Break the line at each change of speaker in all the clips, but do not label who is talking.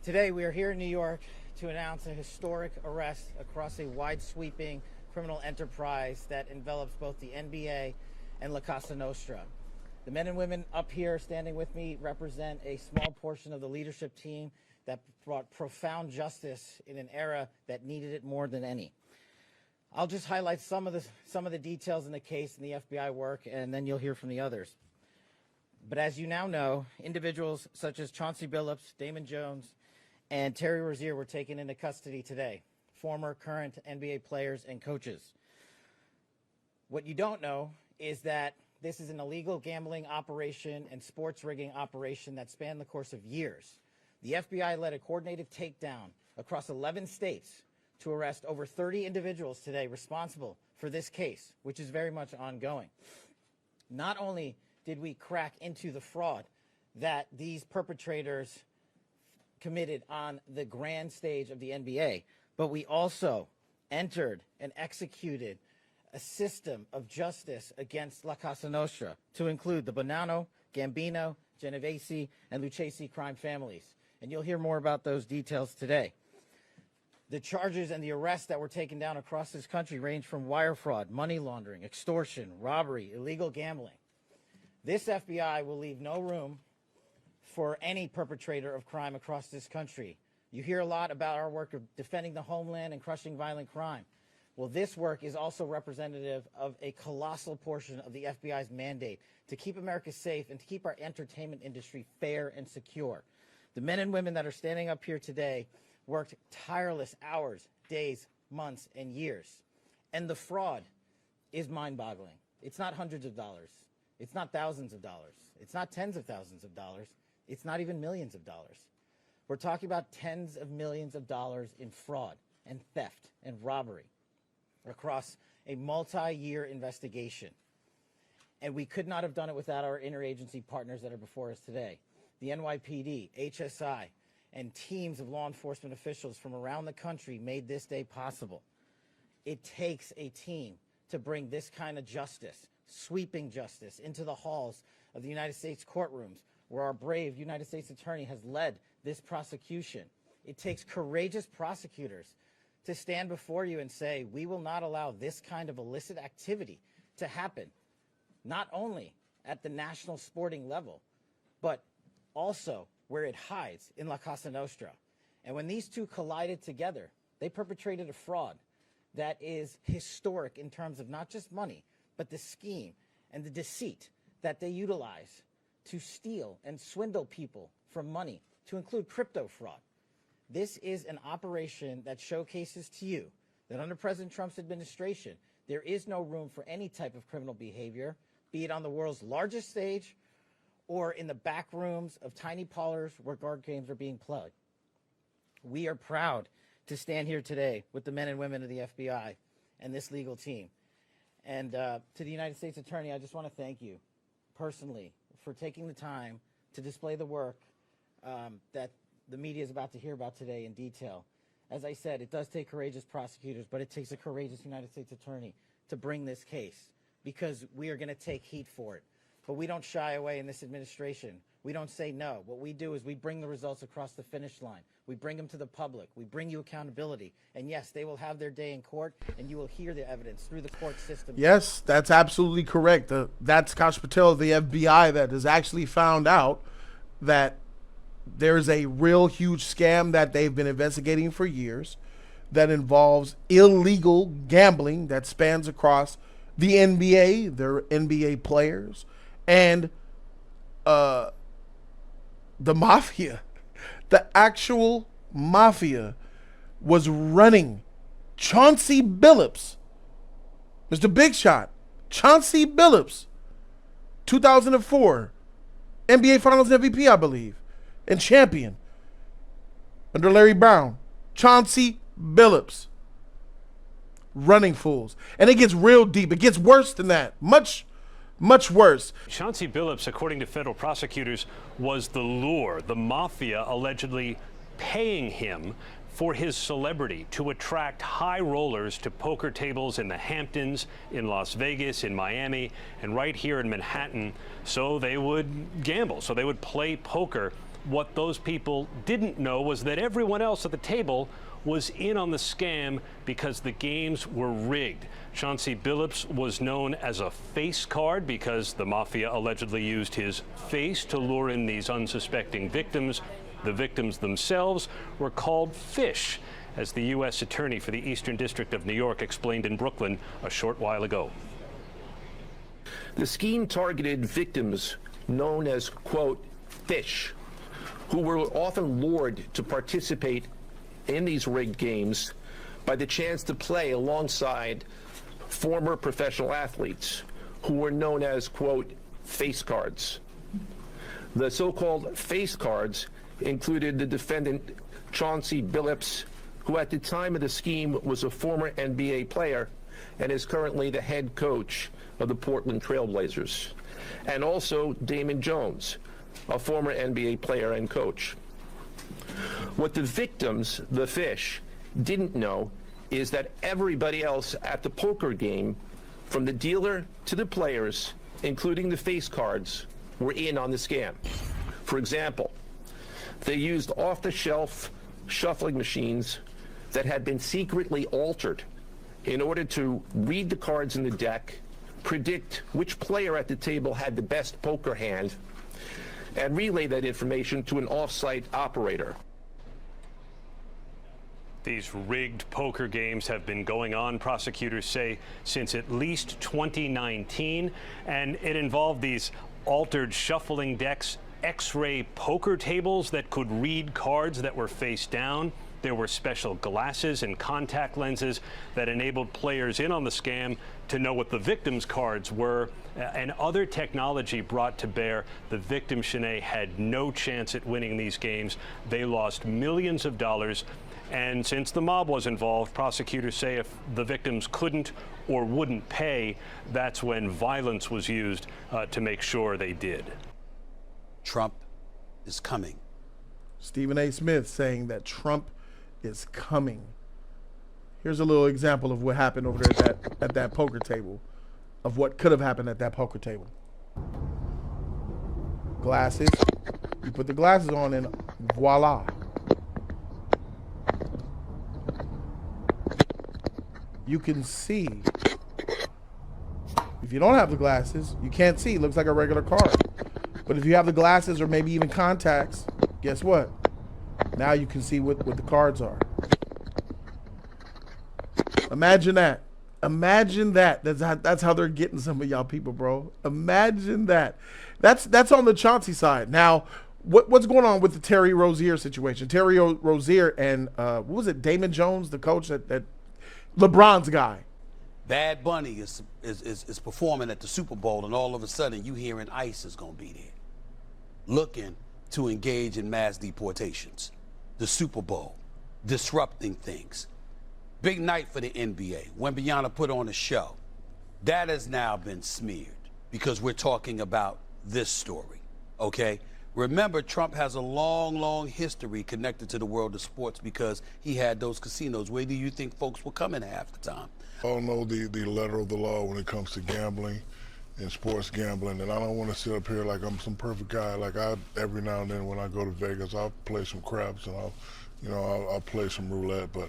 Today we are here in New York to announce a historic arrest across a wide-sweeping criminal enterprise that envelops both the NBA and La Casa Nostra. The men and women up here standing with me represent a small portion of the leadership team that brought profound justice in an era that needed it more than any. I'll just highlight some of the details in the case and the FBI work, and then you'll hear from the others. But as you now know, individuals such as Chauncey Billups, Damon Jones, and Terry Rozier were taken into custody today, former, current NBA players and coaches. What you don't know is that this is an illegal gambling operation and sports rigging operation that spanned the course of years. The FBI led a coordinated takedown across 11 states to arrest over 30 individuals today responsible for this case, which is very much ongoing. Not only did we crack into the fraud that these perpetrators committed on the grand stage of the NBA, but we also entered and executed a system of justice against La Casa Nostra to include the Bonanno, Gambino, Genovese, and Lucchese crime families. And you'll hear more about those details today. The charges and the arrests that were taken down across this country range from wire fraud, money laundering, extortion, robbery, illegal gambling. This FBI will leave no room for any perpetrator of crime across this country. You hear a lot about our work of defending the homeland and crushing violent crime. Well, this work is also representative of a colossal portion of the FBI's mandate to keep America safe and to keep our entertainment industry fair and secure. The men and women that are standing up here today worked tireless hours, days, months, and years. And the fraud is mind-boggling. It's not hundreds of dollars. It's not thousands of dollars. It's not tens of thousands of dollars. It's not even millions of dollars. We're talking about tens of millions of dollars in fraud and theft and robbery across a multi-year investigation. And we could not have done it without our interagency partners that are before us today. The NYPD, HSI, and teams of law enforcement officials from around the country made this day possible. It takes a team to bring this kind of justice, sweeping justice, into the halls of the United States courtrooms, where our brave United States attorney has led this prosecution. It takes courageous prosecutors to stand before you and say, we will not allow this kind of illicit activity to happen, not only at the national sporting level, but also where it hides in La Casa Nostra. And when these two collided together, they perpetrated a fraud that is historic in terms of not just money, but the scheme and the deceit that they utilize to steal and swindle people from money, to include crypto fraud. This is an operation that showcases to you that under President Trump's administration, there is no room for any type of criminal behavior, be it on the world's largest stage or in the back rooms of tiny parlors where card games are being played. We are proud to stand here today with the men and women of the FBI and this legal team. And to the United States Attorney, I just want to thank you personally for taking the time to display the work that the media is about to hear about today in detail. As I said, it does take courageous prosecutors, but it takes a courageous United States Attorney to bring this case, because we are going to take heat for it. But we don't shy away in this administration. We don't say no. What we do is we bring the results across the finish line. We bring them to the public. We bring you accountability. And yes, they will have their day in court, and you will hear the evidence through the court system.
Yes, that's absolutely correct. That's Kash Patel of the FBI that has actually found out that there's a real huge scam that they've been investigating for years that involves illegal gambling that spans across the NBA, their NBA players, and the mafia. The actual mafia was running Chauncey Billups, Mr. Big Shot, Chauncey Billups, 2004 NBA Finals MVP, I believe, and champion under Larry Brown. Chauncey Billups running fools. And it gets real deep. It gets worse than that. Much worse.
Chauncey Billups, according to federal prosecutors, was the lure, the mafia allegedly paying him for his celebrity to attract high rollers to poker tables in the Hamptons, in Las Vegas, in Miami, and right here in Manhattan, so they would gamble, so they would play poker what those people didn't know was that everyone else at the table was in on the scam because the games were rigged. Chauncey Billups was known as a face card because the mafia allegedly used his face to lure in these unsuspecting victims. The victims themselves were called fish, as the U.S. Attorney for the Eastern District of New York explained in Brooklyn a short while ago.
The scheme targeted victims known as, quote, fish, who were often lured to participate in these rigged games by the chance to play alongside former professional athletes who were known as, quote, face cards. The so-called face cards included the defendant Chauncey Billups, who at the time of the scheme was a former NBA player and is currently the head coach of the Portland Trail Blazers, and also Damon Jones, a former NBA player and coach. What the victims, the fish, didn't know is that everybody else at the poker game, from the dealer to the players, including the face cards, were in on the scam. For example, they used off-the-shelf shuffling machines that had been secretly altered in order to read the cards in the deck, predict which player at the table had the best poker hand, and relay that information to an off-site operator.
These rigged poker games have been going on, prosecutors say, since at least 2019, and it involved these altered shuffling decks, X-ray poker tables that could read cards that were face down. There were special glasses and contact lenses that enabled players in on the scam to know what the victims' cards were, and other technology brought to bear. The victim, Shanae, had no chance at winning these games. They lost millions of dollars. And since the mob was involved, prosecutors say if the victims couldn't or wouldn't pay, that's when violence was used to make sure they did.
Trump is coming.
Stephen A. Smith saying that Trump is coming. Here's a little example of what happened over there at that poker table, of what could have happened at that poker table. Glasses. You put the glasses on and voila. You can see. If you don't have the glasses, you can't see. It looks like a regular card. But if you have the glasses or maybe even contacts, guess what? Now you can see what the cards are. Imagine that. Imagine that. That's how they're getting some of y'all people, bro. Imagine that. That's on the Chauncey side. Now, what's going on with the Terry Rozier situation? Terry Rozier and what was it? Damon Jones, the coach that LeBron's guy.
Bad Bunny is performing at the Super Bowl, and all of a sudden you hearing ICE is going to be there, looking to engage in mass deportations. The Super Bowl, disrupting things. Big night for the NBA. Wembanyama put on a show. That has now been smeared because we're talking about this story, okay? Remember, Trump has a long, long history connected to the world of sports because he had those casinos. Where do you think folks were coming half the time?
I don't know the letter of the law when it comes to gambling and sports gambling, and I don't want to sit up here like I'm some perfect guy. Like every now and then when I go to Vegas, I'll play some craps and I'll play some roulette, but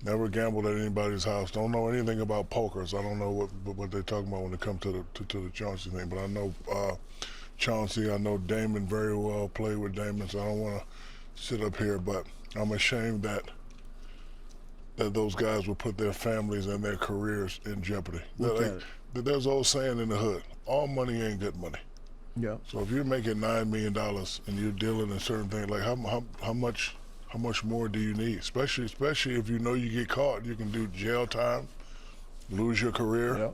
never gambled at anybody's house. Don't know anything about poker, so I don't know what they're talking about when it comes to the Chauncey thing. But I know Chauncey, I know Damon very well, played with Damon, so I don't want to sit up here, but I'm ashamed that those guys would put their families and their careers in jeopardy. There's an old saying in the hood, all money ain't good money.
Yeah.
So if you're making $9 million and you're dealing in certain things, like how much more do you need? Especially if you know you get caught, you can do jail time, lose your career.
Yeah.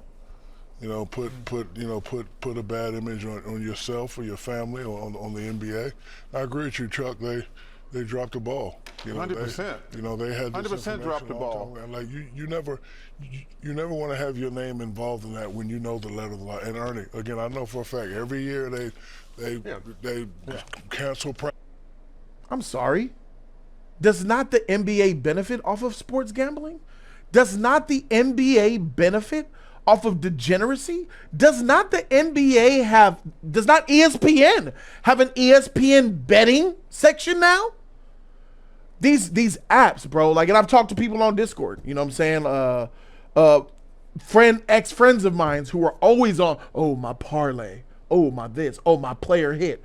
You know, put a bad image on yourself or your family or on the NBA. I agree with you, Chuck. They dropped the ball.
100%.
They had
100% dropped the ball.
And like you never want to have your name involved in that when you know the letter of the law. And Ernie, again, I know for a fact every year they cancel practice.
I'm sorry. Does not the NBA benefit off of sports gambling? Does not the NBA benefit off of degeneracy? Does not ESPN have an ESPN betting section now? These apps, bro, like, and I've talked to people on Discord, you know what I'm saying? Ex-friends of mine who are always on, oh, my parlay, oh, my this, oh, my player hit,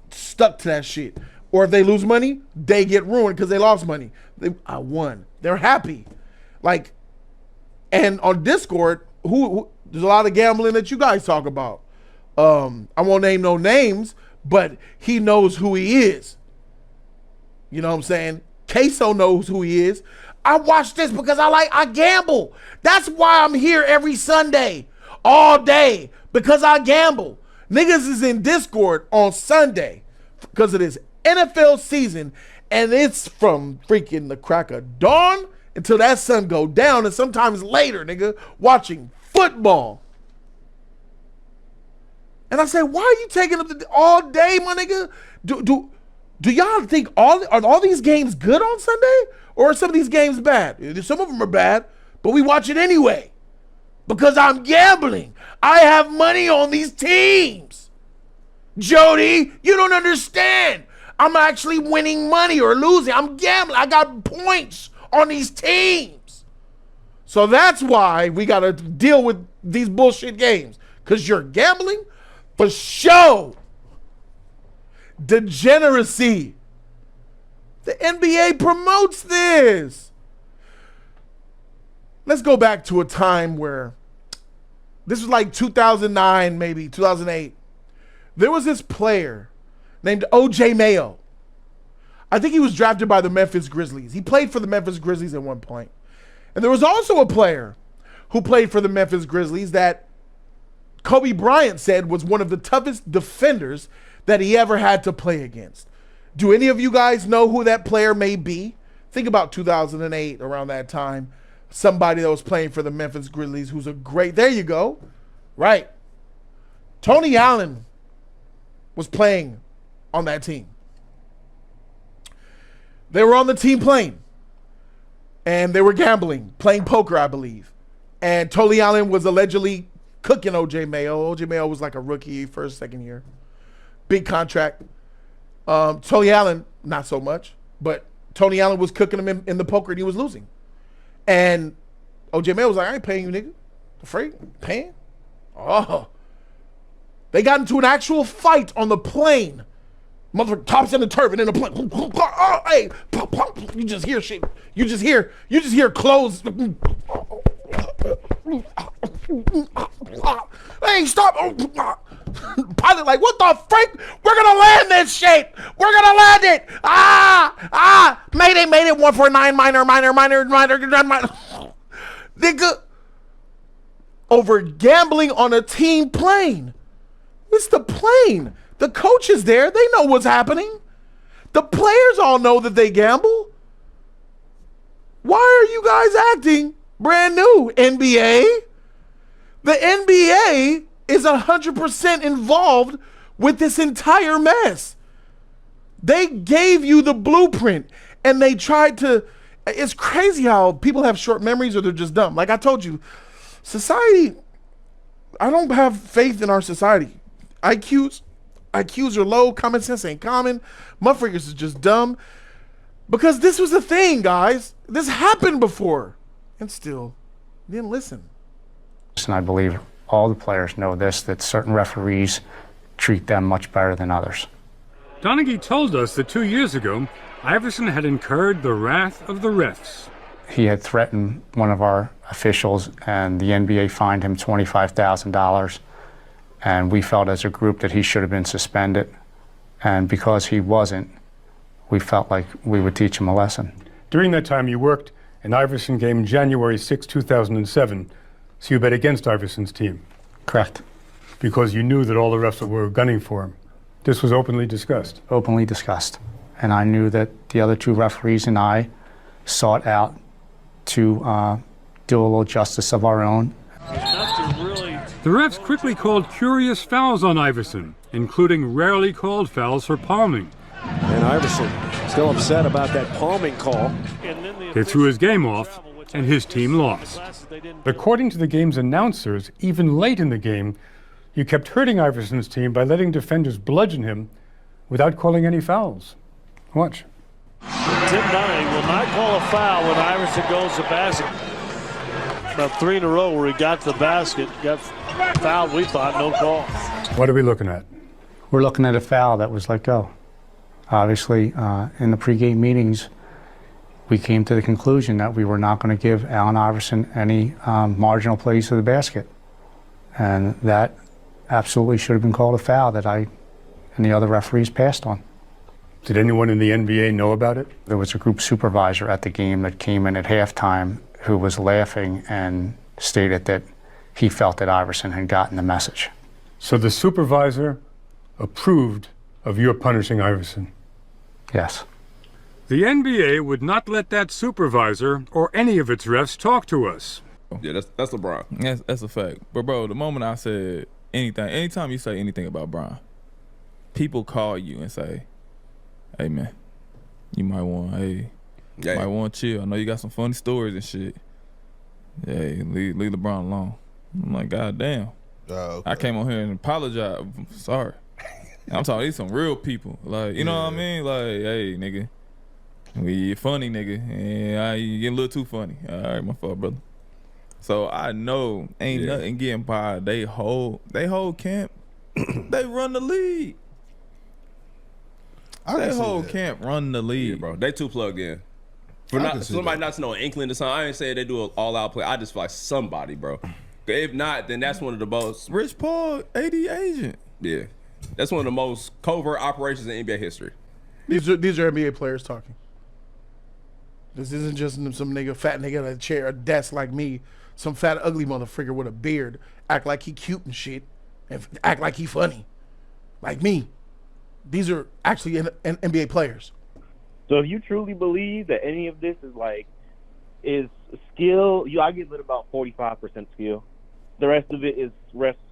stuck to that shit. Or if they lose money, they get ruined because they lost money. I won. They're happy. Like, and on Discord, who there's a lot of gambling that you guys talk about. I won't name no names, but he knows who he is. You know what I'm saying? Queso knows who he is. I watch this because I gamble. That's why I'm here every Sunday, all day, because I gamble. Niggas is in Discord on Sunday because of this NFL season, and it's from freaking the crack of dawn until that sun go down, and sometimes later, nigga, watching football. And I say, why are you taking up all day, my nigga? Do y'all think are all these games good on Sunday? Or are some of these games bad? Some of them are bad, but we watch it anyway. Because I'm gambling. I have money on these teams. Jody, you don't understand. I'm actually winning money or losing. I'm gambling. I got points on these teams. So that's why we got to deal with these bullshit games. Because you're gambling for show. Degeneracy. The NBA promotes this. Let's go back to a time where this was like 2009, maybe 2008. There was this player named O.J. Mayo. I think he was drafted by the Memphis Grizzlies. He played for the Memphis Grizzlies at one point. And there was also a player who played for the Memphis Grizzlies that Kobe Bryant said was one of the toughest defenders that he ever had to play against. Do any of you guys know who that player may be? Think about 2008, around that time. Somebody that was playing for the Memphis Grizzlies who's a great, there you go. Right. Tony Allen was playing on that team. They were on the team playing. And they were gambling, playing poker, I believe. And Tony Allen was allegedly cooking O.J. Mayo. O.J. Mayo was like a rookie, first, second year. Big contract. Tony Allen, not so much, but Tony Allen was cooking him in the poker and he was losing. And O.J. Mayo was like, I ain't paying you, nigga. Afraid? Paying? Oh. They got into an actual fight on the plane. Motherfucker tops in the turban in the plane. Oh, hey, you just hear shit. You just hear clothes. Hey, stop. Pilot like, what the frick? We're gonna land this shit. We're gonna land it. Mayday, 149, minor. Nigga, over gambling on a team plane. It's the plane. The coach is there. They know what's happening. The players all know that they gamble. Why are you guys acting brand new, NBA? The NBA is 100% involved with this entire mess. They gave you the blueprint and they tried to, it's crazy how people have short memories or they're just dumb. Like I told you, society, I don't have faith in our society. IQs are low, common sense ain't common. Motherfuckers is just dumb. Because this was a thing, guys. This happened before. And still, didn't listen.
And I believe all the players know this, that certain referees treat them much better than others.
Donaghy told us that 2 years ago, Iverson had incurred the wrath of the refs.
He had threatened one of our officials, and the NBA fined him $25,000. And we felt as a group that he should have been suspended. And because he wasn't, we felt like we would teach him a lesson.
During that time, you worked an Iverson game January 6, 2007. So you bet against Iverson's team?
Correct.
Because you knew that all the refs were gunning for him. This was openly discussed?
Openly discussed. And I knew that the other two referees and I sought out to do a little justice of our own.
The refs quickly called curious fouls on Iverson, including rarely called fouls for palming.
And Iverson still upset about that palming call.
They threw his game off, and his team lost. According to the game's announcers, even late in the game, he kept hurting Iverson's team by letting defenders bludgeon him without calling any fouls. Watch.
Tim Donahue will not call a foul when Iverson goes to basket. About 3 in a row where he got to the basket, got fouled, we thought, no call.
What are we looking at?
We're looking at a foul that was let go. Obviously, in the pregame meetings, we came to the conclusion that we were not going to give Allen Iverson any marginal plays to the basket. And that absolutely should have been called a foul that I and the other referees passed on.
Did anyone in the NBA know about it?
There was a group supervisor at the game that came in at halftime who was laughing and stated that he felt that Iverson had gotten the message.
So the supervisor approved of your punishing Iverson?
Yes.
The NBA would not let that supervisor or any of its refs talk to us.
Yeah, that's LeBron.
That's a fact. But bro, the moment I said anything, anytime you say anything about Bron, people call you and say, "Hey man, you might want, might want to chill. I know you got some funny stories and shit. Hey, leave LeBron alone." I'm like, God damn.
Okay.
I came on here and apologized. Sorry. I'm talking these some real people. Like, you know what I mean? Like, hey, nigga, you funny, nigga, and you getting a little too funny. All right, my fault, brother. So I know ain't nothing getting by. They whole camp. They run the league. They whole camp run the league.
Yeah, bro. They too plugged in. For somebody not to know an inkling to something, I ain't saying they do an all-out play. I just feel like somebody, bro. If not, then that's one of the most...
Rich Paul, AD agent.
Yeah. That's one of the most covert operations in NBA history.
These are NBA players talking. This isn't just some nigga, fat nigga at a chair, a desk like me. Some fat, ugly motherfucker with a beard. Act like he cute and shit. And act like he funny. Like me. These are actually NBA players.
So if you truly believe that any of this is skill, I give it about 45% skill. The rest of it is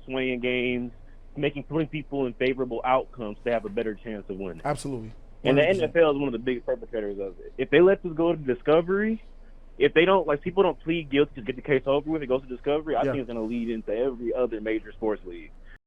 swinging games, putting people in favorable outcomes to have a better chance of winning.
Absolutely. 100%.
And the NFL is one of the biggest perpetrators of it. If they let this go to discovery, if they don't, people don't plead guilty to get the case over with, it goes to discovery, I think it's going to lead into every other major sports league.